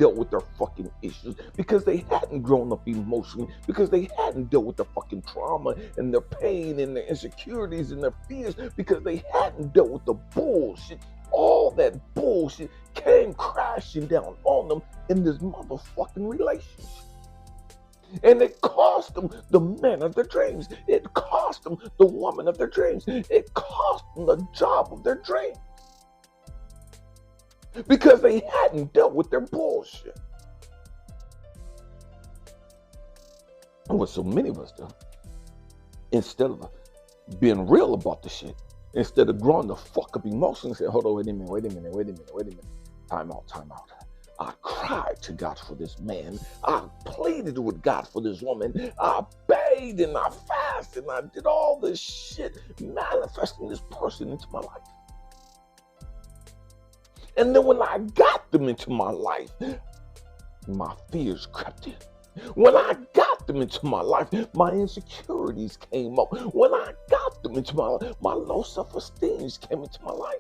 dealt with their fucking issues, because they hadn't grown up emotionally, because they hadn't dealt with their fucking trauma and their pain and their insecurities and their fears, because they hadn't dealt with the bullshit. All that bullshit came crashing down on them in this motherfucking relationship. And it cost them the man of their dreams. It cost them the woman of their dreams. It cost them the job of their dreams. Because they hadn't dealt with their bullshit. And what so many of us do, instead of being real about the shit, instead of growing the fuck up emotionally, say, hold on, wait a minute. Time out. I cried to God for this man. I pleaded with God for this woman. I begged and I fasted and I did all this shit, manifesting this person into my life. And then when I got them into my life, my fears crept in. When I got them into my life, my insecurities came up. When I got them into my life, my low self-esteem came into my life.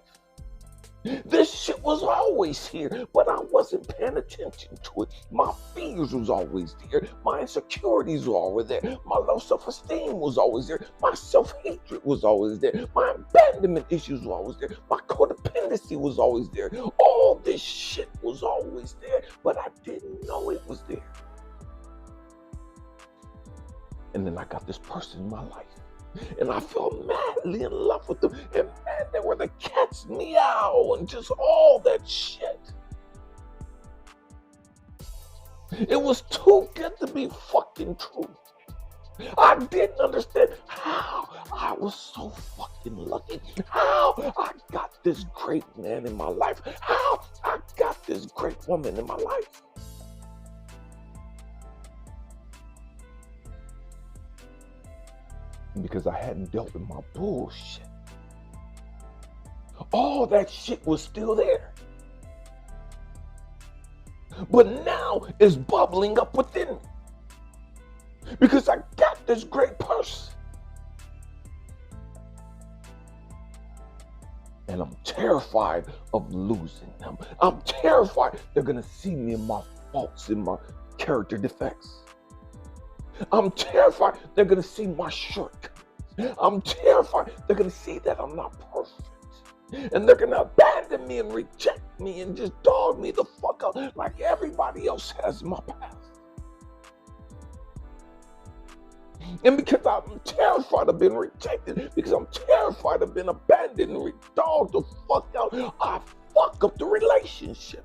This shit was always here, but I wasn't paying attention to it. My fears was always there. My insecurities were always there. My low self-esteem was always there. My self-hatred was always there. My abandonment issues were always there. My codependency was always there. All this shit was always there, but I didn't know it was there. And then I got this person in my life. And I fell madly in love with them. And man, they were the cat's meow and just all that shit. It was too good to be fucking true. I didn't understand how I was so fucking lucky. How I got this great man in my life. How I got this great woman in my life. Because I hadn't dealt with my bullshit. All that shit was still there. But now it's bubbling up within me. Because I got this great person. And I'm terrified of losing them. I'm terrified they're going to see me in my faults, in my character defects. I'm terrified they're going to see my shortcomings. I'm terrified they're going to see that I'm not perfect. And they're going to abandon me and reject me and just dog me the fuck out like everybody else has in my past. And because I'm terrified of being rejected, because I'm terrified of being abandoned and dogged the fuck out, I fuck up the relationship.